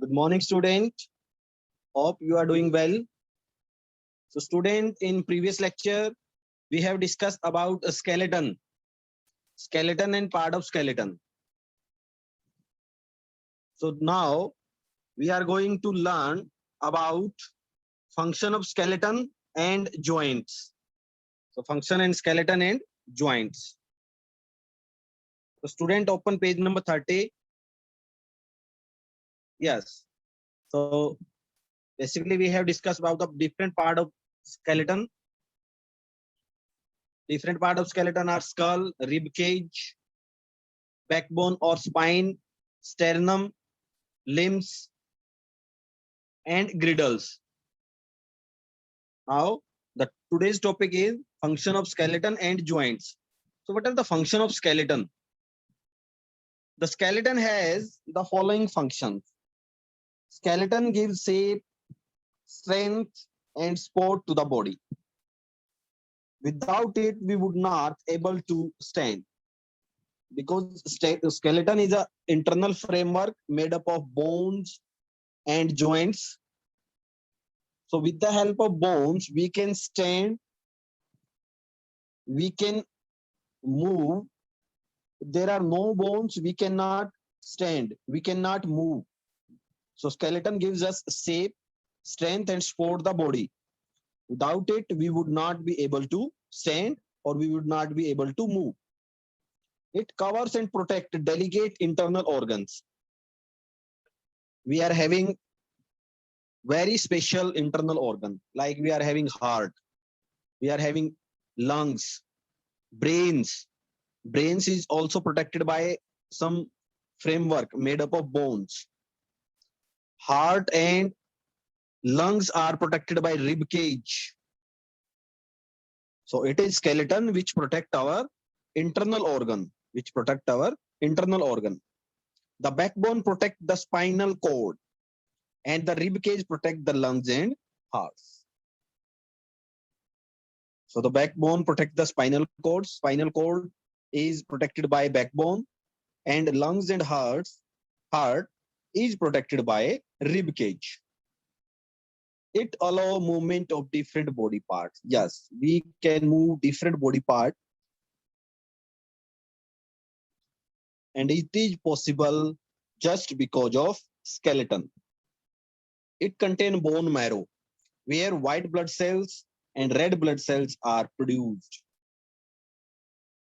Good morning, student. Hope you are doing well. So, student, in previous lecture, we have discussed about a skeleton and part of skeleton. So now we are going to learn about function of skeleton and joints. So function and skeleton and joints. So student, open page number 30. Yes. So basically we have discussed about the different part of skeleton. Different part of skeleton are skull, rib cage, backbone or spine, sternum, limbs, and girdles. Now, the today's topic is function of skeleton and joints. So, what are the function of skeleton? The skeleton has the following functions. Skeleton gives shape, strength, and support to the body. Without it, we would not able to stand because skeleton is a internal framework made up of bones and joints. So, with the help of bones, we can stand, we can move. There are no bones, we cannot stand, we cannot move. So skeleton gives us shape, strength, and support the body. Without it, we would not be able to stand or we would not be able to move. It covers and protects delicate internal organs. We are having very special internal organ, like we are having heart, we are having lungs, brains. Brains is also protected by some framework made up of bones. Heart and lungs are protected by rib cage. So it is skeleton which protect our internal organ, which protect our internal organ. The backbone protect the spinal cord and the rib cage protect the lungs and hearts. So the backbone protect the spinal cord. Spinal cord is protected by backbone and lungs and heart is protected by rib cage. It allow movement of different body parts. Yes, we can move different body part, and it is possible just because of skeleton. It contains bone marrow, where white blood cells and red blood cells are produced.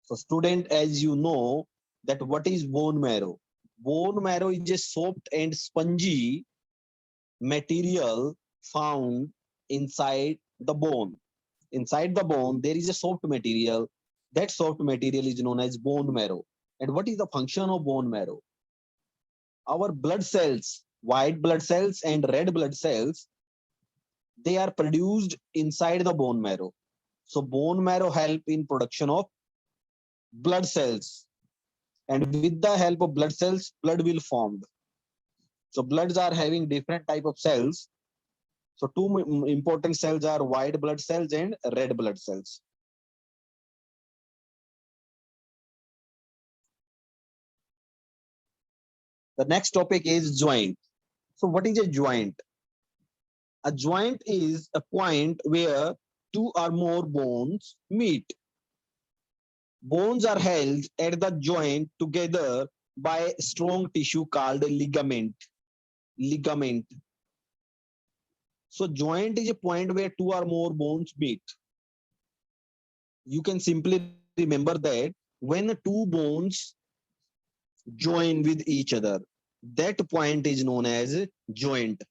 So, student, as you know, that what is bone marrow? Bone marrow is a soft and spongy material found inside the bone. Inside the bone, there is a soft material. That soft material is known as bone marrow. And what is the function of bone marrow? Our blood cells, white blood cells and red blood cells, they are produced inside the bone marrow. So bone marrow help in production of blood cells. And with the help of blood cells, blood will form. So bloods are having different type of cells. So two important cells are white blood cells and red blood cells. The next topic is joint. So what is a joint? A joint is a point where two or more bones meet. Bones are held at the joint together by strong tissue called ligament. Ligament. So joint is a point where two or more bones meet. You can simply remember that when two bones join with each other, that point is known as joint.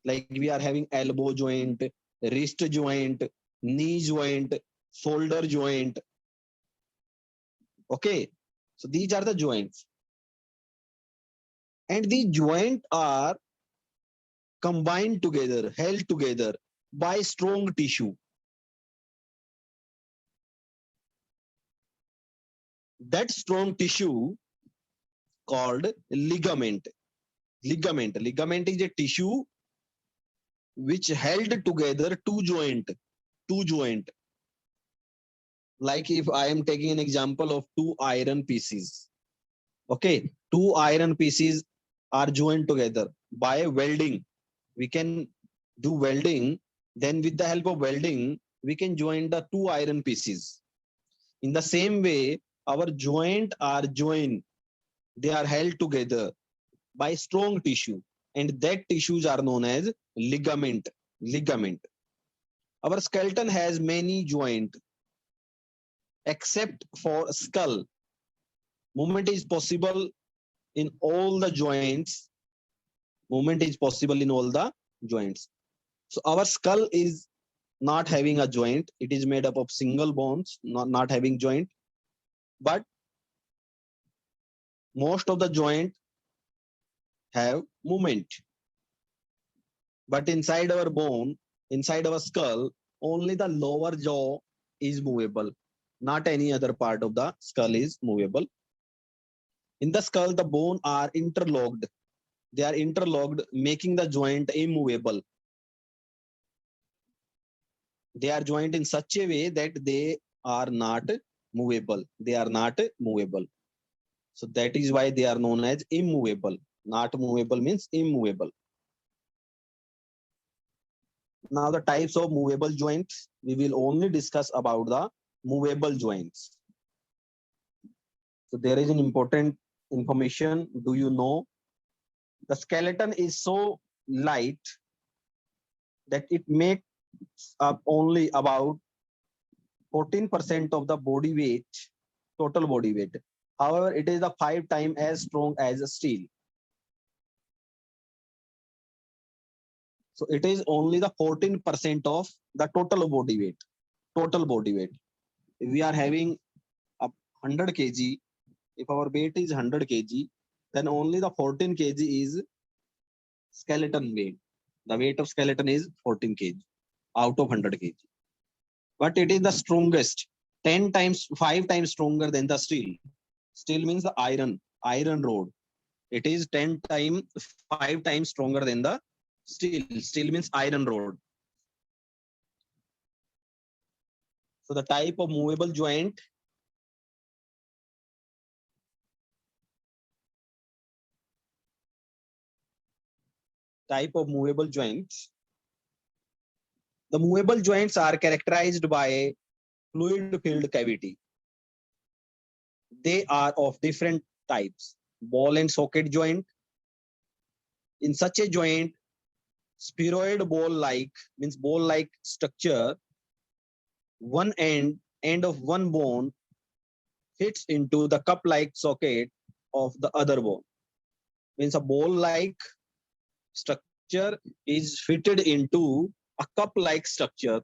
Like we are having elbow joint, wrist joint, knee joint, shoulder joint. Okay, so these are the joints. And the joint are combined together, held together by strong tissue. That strong tissue called ligament. Ligament is a tissue which held together two joint. Like if I am taking an example of two iron pieces. Okay, two iron pieces are joined together by welding. We can do welding. Then with the help of welding, we can join the two iron pieces. In the same way, our joint are joined. They are held together by strong tissue, and that tissues are known as ligament. Ligament. Our skeleton has many joint, except for skull. Movement is possible in all the joints. Movement is possible in all the joints. So our skull is not having a joint. It is made up of single bones, not having joint. But most of the joint have movement. But inside our bone, inside our skull, only the lower jaw is movable. Not any other part of the skull is movable. In the skull, the bone are interlocked. They are interlocked, making the joint immovable. They are joined in such a way that they are not movable. They are not movable. So that is why they are known as immovable. Not movable means immovable. Now the types of movable joints, we will only discuss about the movable joints. So there is an important information. Do you know the skeleton is so light that it makes up only about 14% of the body weight, total body weight. However, it is the 5 times as strong as steel. So it is only the 14% of the total body weight. Total body weight. If we are having a 100 kg, if our weight is 100 kg, then only the 14 kg is skeleton weight. The weight of skeleton is 14 kg out of 100 kg. But it is the strongest, 10 times, 5 times stronger than the steel. Steel means the iron rod. It is 10 times, 5 times stronger than the steel. Steel means iron rod. So the type of movable joint, the movable joints are characterized by fluid filled cavity. They are of different types. Ball and socket joint. In such a joint, spheroid ball-like means ball-like structure, one end of one bone fits into the cup-like socket of the other bone. Means a ball-like structure is fitted into a cup-like structure.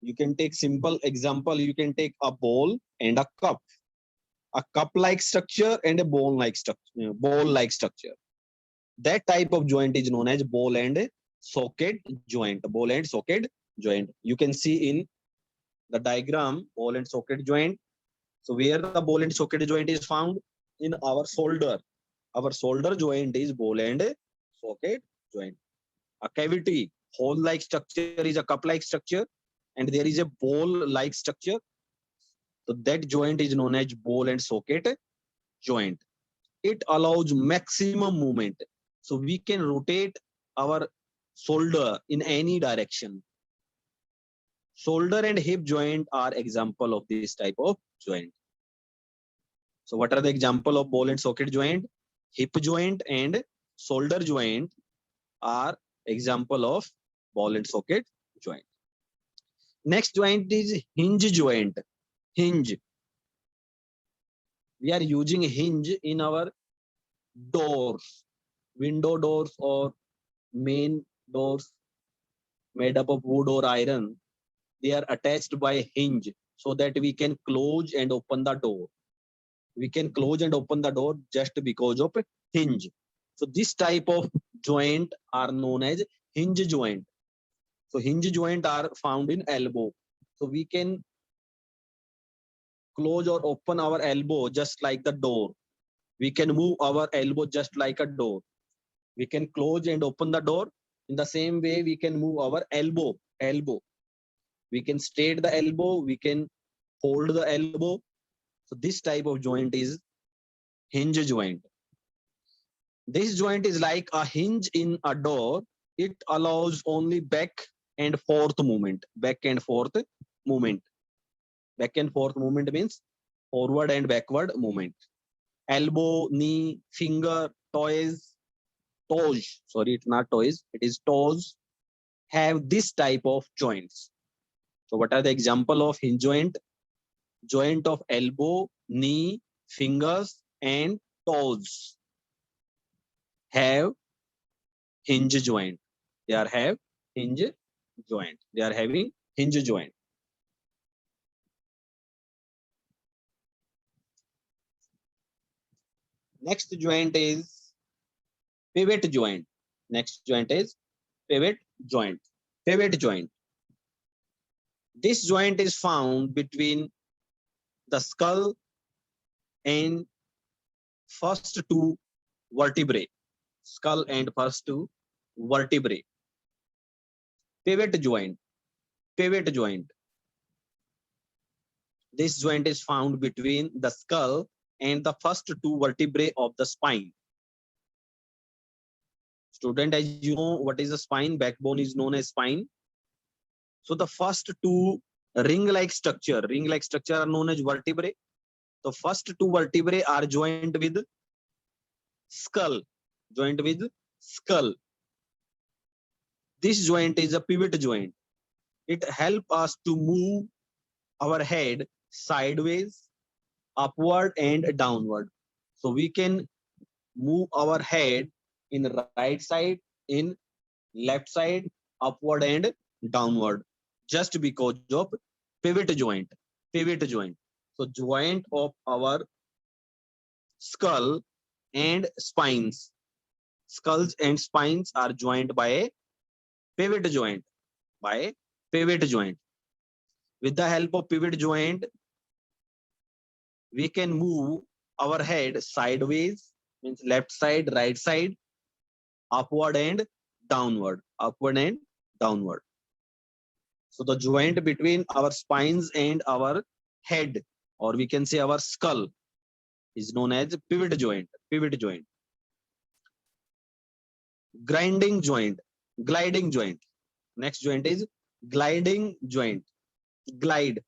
You can take simple example. You can take a ball and a cup. A cup-like structure and a ball-like structure. Ball-like structure. That type of joint is known as ball and socket joint. Ball and socket joint. You can see in the diagram ball and socket joint. So where the ball and socket joint is found? In our shoulder. Our shoulder joint is ball and socket joint. A cavity, hole-like structure is a cup-like structure, and there is a ball-like structure. So that joint is known as ball and socket joint. It allows maximum movement. So we can rotate our shoulder in any direction. Shoulder and hip joint are example of this type of joint. So what are the example of ball and socket joint? Hip joint and shoulder joint are example of ball and socket joint. Next joint is hinge joint. Hinge. We are using hinge in our doors, window doors or main doors made up of wood or iron. They are attached by hinge so that we can close and open the door. We can close and open the door just because of hinge. So this type of joint are known as hinge joint. So hinge joint are found in elbow. So we can close or open our elbow just like the door. We can move our elbow just like a door. We can close and open the door. In the same way, we can move our elbow. We can straight the elbow. We can hold the elbow. So this type of joint is hinge joint. This joint is like a hinge in a door. It allows only back and forth movement. Back and forth movement. Back and forth movement means forward and backward movement. Elbow, knee, finger, toes. Sorry, it's not toes. It is toes. Have this type of joints. So, what are the example of hinge joint? Joint of elbow, knee, fingers, and toes have hinge joint. They are have hinge joint. They are having hinge joint. Next joint is pivot joint. Next joint is pivot joint. Pivot joint. This joint is found between the skull and first two vertebrae. Skull and first two vertebrae. Pivot joint. Pivot joint. This joint is found between the skull and the first two vertebrae of the spine. Student, as you know, what is the spine? Backbone is known as spine. So the first two ring-like structure are known as vertebrae. The first two vertebrae are joined with skull. Joined with skull. This joint is a pivot joint. It helps us to move our head sideways, upward, and downward. So we can move our head in right side, in left side, upward and downward, just because of pivot joint. Pivot joint. So joint of our skull and spines. Skulls and spines are joined by a pivot joint. By a pivot joint. With the help of pivot joint, we can move our head sideways, means left side, right side, upward and downward, upward and downward. So the joint between our spines and our head, or we can say our skull, is known as pivot joint. Pivot joint. Grinding joint. Gliding joint. Next joint is gliding joint. Glide.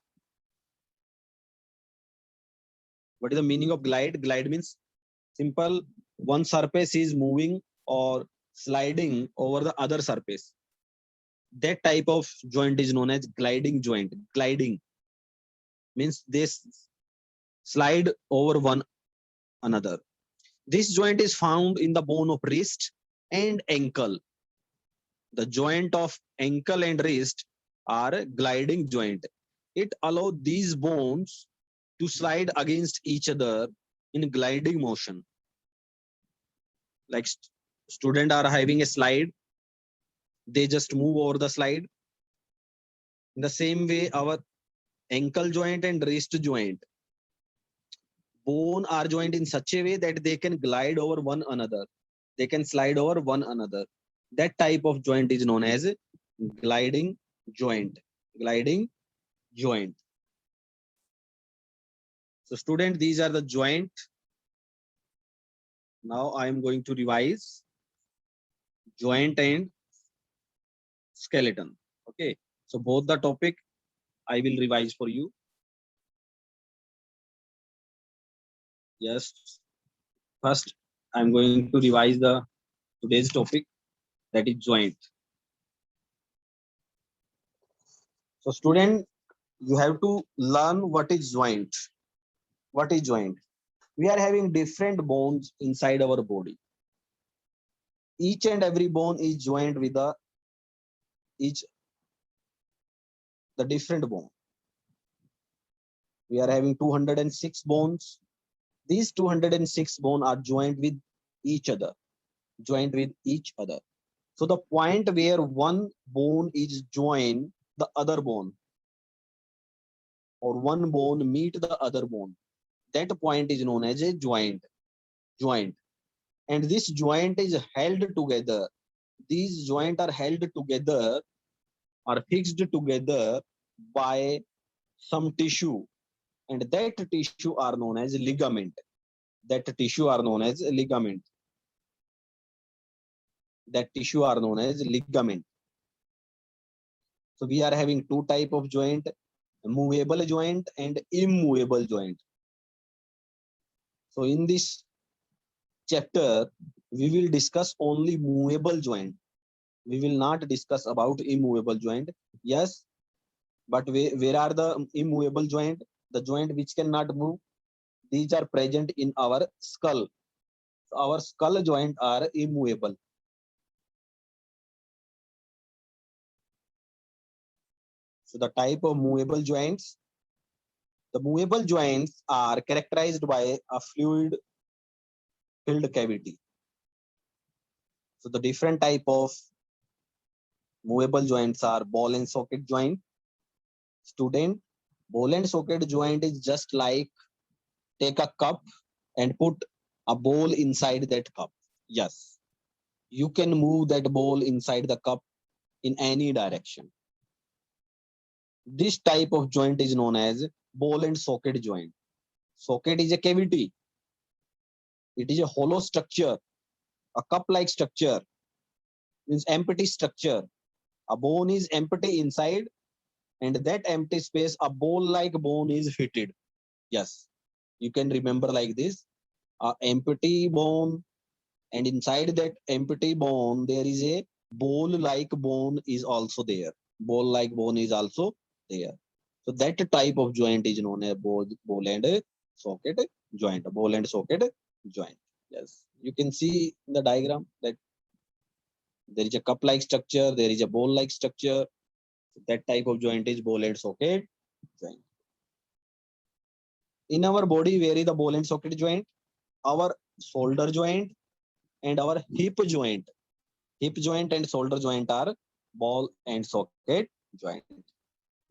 What is the meaning of glide? Glide means simple, one surface is moving or sliding over the other surface. That type of joint is known as gliding joint. Gliding means this slide over one another. This joint is found in the bone of wrist and ankle. The joint of ankle and wrist are gliding joint. It allows these bones to slide against each other in gliding motion. Like students are having a slide, they just move over the slide. In the same way, our ankle joint and wrist joint, bone are joined in such a way that they can glide over one another. They can slide over one another. That type of joint is known as gliding joint. Gliding joint. So student, these are the joint. Now I am going to revise joint and skeleton. Okay. So both the topic I will revise for you. Yes. First, I'm going to revise the today's topic, that is joint. So student, you have to learn what is joint. What is joint? We are having different bones inside our body. Each and every bone is joined with the different bone. We are having 206 bones. These 206 bones are joined with each other. Joined with each other. So the point where one bone is joined the other bone, or one bone meet the other bone, that point is known as a joint. Joint. And this joint is held together. These joints are held together, are fixed together by some tissue, and that tissue are known as ligament. That tissue are known as ligament. that tissue are known as ligament. So we are having two type of joint, movable joint and immovable joint. So in this chapter, we will discuss only movable joint. We will not discuss about immovable joint. Yes, but where are the immovable joint? The joint which cannot move. These are present in our skull. So our skull joint are immovable. So the type of movable joints, the movable joints are characterized by a fluid filled cavity. So the different type of movable joints are ball and socket joint. Student, ball and socket joint is just like take a cup and put a ball inside that cup. Yes, you can move that ball inside the cup in any direction. This type of joint is known as ball and socket joint. Socket is a cavity. It is a hollow structure, a cup-like structure, means empty structure. A bone is empty inside, and that empty space, a ball-like bone is fitted. Yes, you can remember like this: a empty bone, and inside that empty bone, there is a ball-like bone is also there. Ball-like bone is also there. So that type of joint is known as ball and socket joint. Ball and socket joint. Yes, you can see in the diagram that there is a cup-like structure, there is a ball-like structure. That type of joint is ball and socket joint. In our body, where is the ball and socket joint? Our shoulder joint and our hip joint. Hip joint and shoulder joint are ball and socket joint.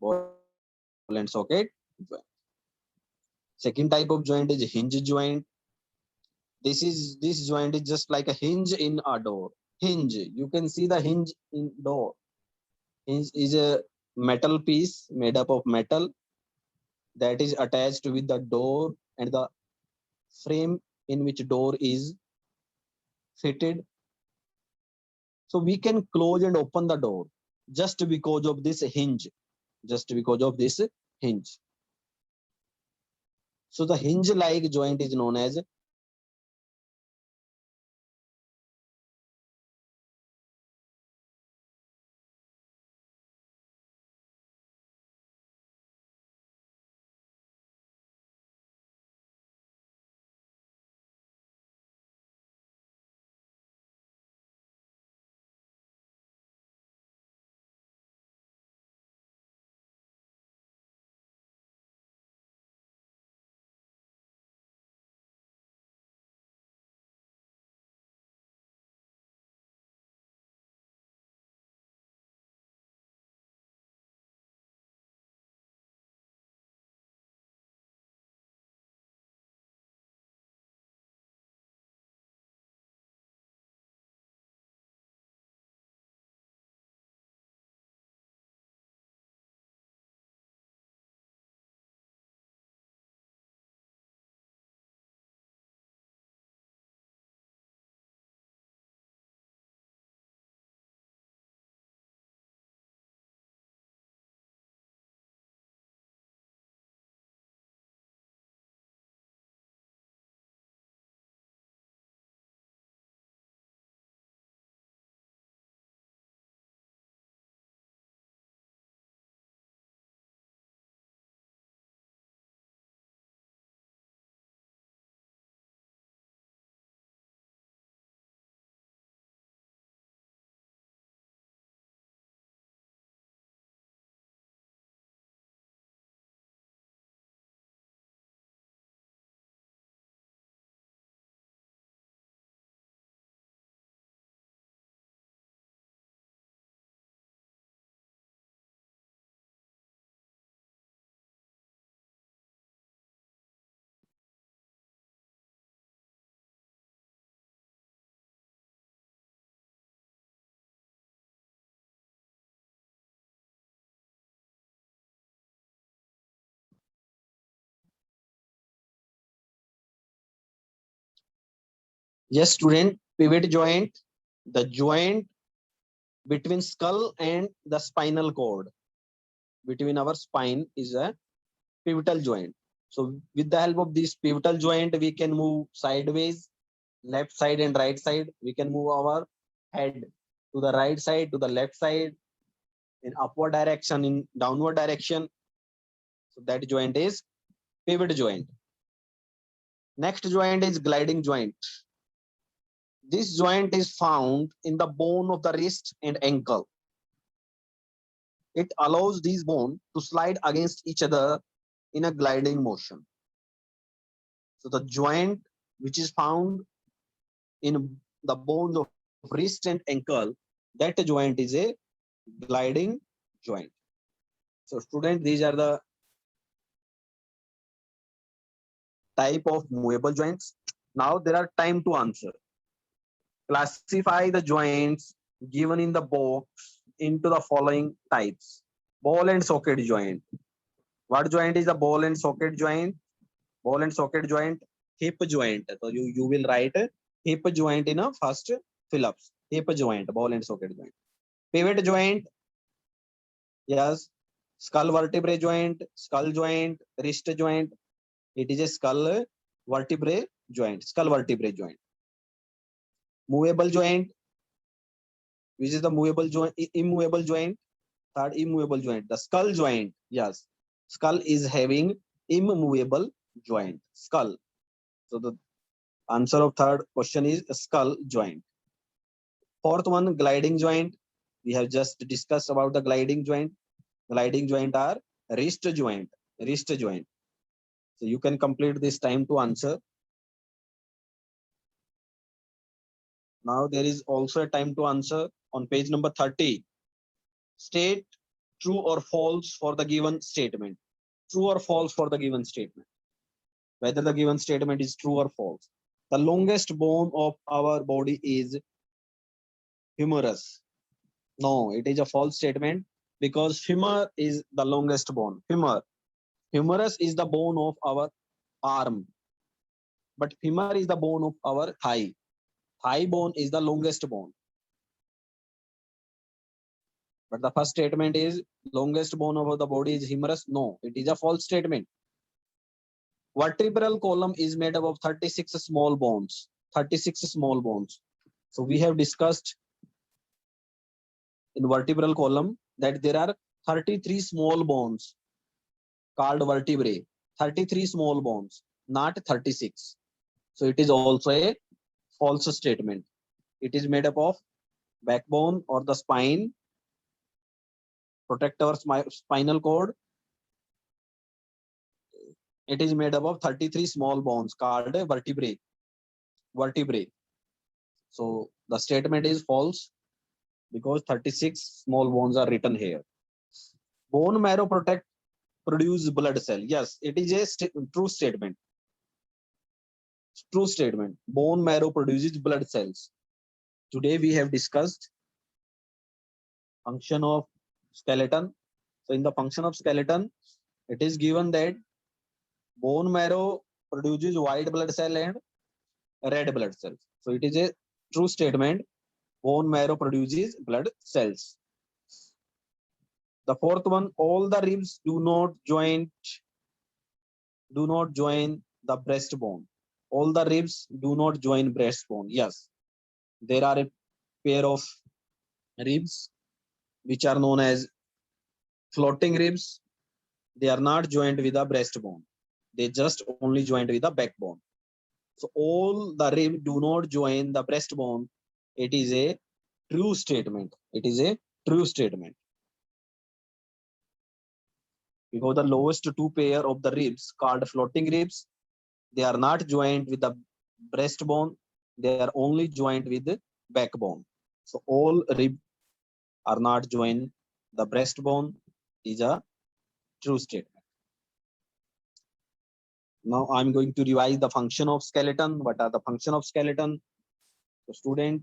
Ball and socket joint. Second type of joint is hinge joint. This joint is just like a hinge in a door. Hinge. You can see the hinge in door. Hinge is a metal piece made up of metal that is attached with the door and the frame in which door is fitted. So we can close and open the door just because of this hinge. Just because of this hinge. So the hinge like joint is known as yes, student, pivot joint. The joint between skull and the spinal cord, between our spine, is a pivotal joint. So with the help of this pivotal joint, we can move sideways, left side and right side. We can move our head to the right side, to the left side, in upward direction, in downward direction. So that joint is pivot joint. Next joint is gliding joint. This joint is found in the bone of the wrist and ankle. It allows these bones to slide against each other in a gliding motion. So the joint which is found in the bones of wrist and ankle, that joint is a gliding joint. So student, these are the type of movable joints. Now there are time to answer. Classify the joints given in the box into the following types. Ball and socket joint. What joint is the ball and socket joint? Ball and socket joint, hip joint. So you will write hip joint in a first fill-ups. Hip joint, ball and socket joint. Pivot joint, yes. Skull vertebrae joint, skull joint, wrist joint. It is a skull vertebrae joint, skull vertebrae joint. Movable joint, which is the movable joint, immovable joint. Third, immovable joint. The skull joint, yes. Skull is having immovable joint. Skull. So the answer of third question is skull joint. Fourth one, gliding joint. We have just discussed about the gliding joint. Gliding joint are wrist joint. Wrist joint. So you can complete this time to answer. Now there is also a time to answer on page number 30. State true or false for the given statement. True or false for the given statement. Whether the given statement is true or false. The longest bone of our body is humerus. No, it is a false statement because femur is the longest bone. Femur. Humerus is the bone of our arm, but femur is the bone of our thigh. Thigh bone is the longest bone. But the first statement is longest bone of the body is humerus. No, it is a false statement. Vertebral column is made up of 36 small bones. 36 small bones. So we have discussed in vertebral column that there are 33 small bones called vertebrae. 33 small bones, not 36. So it is also a false statement. It is made up of backbone or the spine, protect our spinal cord. It is made up of 33 small bones called vertebrae. Vertebrae. So the statement is false because 36 small bones are written here. Bone marrow produce blood cell. Yes, it is a true statement. True statement. Bone marrow produces blood cells. Today we have discussed function of skeleton. So in the function of skeleton, it is given that bone marrow produces white blood cell and red blood cells. So it is a true statement. Bone marrow produces blood cells. The fourth one, all the ribs do not join the breastbone. All the ribs do not join breastbone. Yes, there are a pair of ribs which are known as floating ribs. They are not joined with the breastbone. They just only joined with the backbone. So all the ribs do not join the breastbone. It is a true statement. It is a true statement. Because the lowest two pair of the ribs called floating ribs, they are not joined with the breastbone. They are only joined with the backbone. So all ribs are not joined the breastbone is a true statement. Now I'm going to revise the function of skeleton. What are the function of skeleton? So student,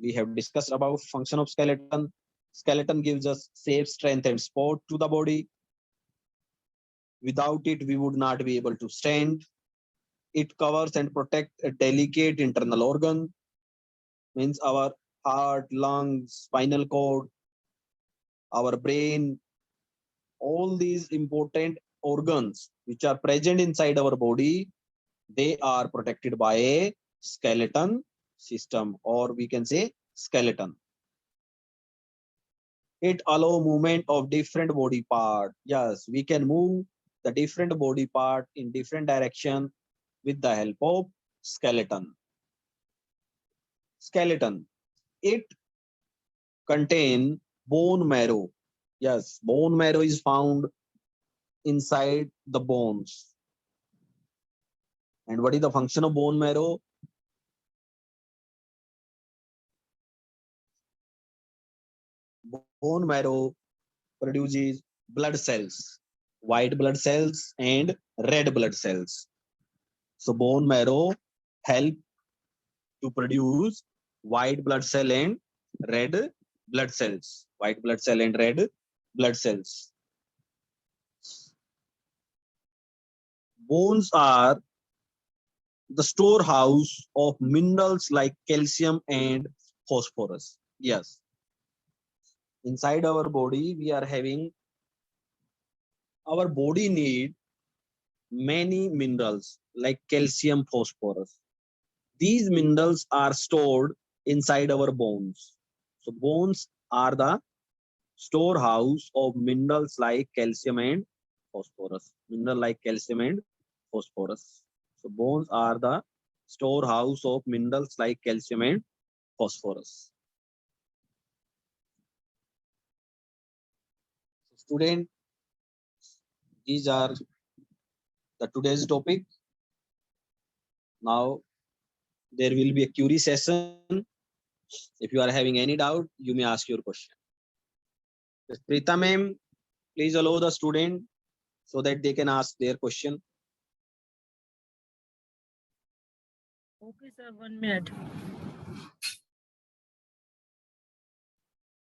we have discussed about function of skeleton. Skeleton gives us safe strength and support to the body. Without it, we would not be able to stand. It covers and protects a delicate internal organ. Means our heart, lungs, spinal cord, our brain, all these important organs which are present inside our body, they are protected by a skeleton system, or we can say skeleton. It allow movement of different body part. Yes, we can move the different body part in different direction with the help of skeleton. Skeleton, it contain bone marrow. Yes, bone marrow is found inside the bones. And what is the function of bone marrow? Bone marrow produces blood cells, white blood cells and red blood cells. So bone marrow help to produce white blood cell and red blood cells. White blood cell and red blood cells. Bones are the storehouse of minerals like calcium and phosphorus. Yes, inside our body we are having, our body need many minerals like calcium, phosphorus. These minerals are stored inside our bones. So bones are the storehouse of minerals like calcium and phosphorus. Mineral like calcium and phosphorus. So bones are the storehouse of minerals like calcium and phosphorus. Student, these are the today's topic. Now there will be a query session. If you are having any doubt, you may ask your question. Prita ma'am, please allow the student so that they can ask their question. Okay, sir, 1 minute.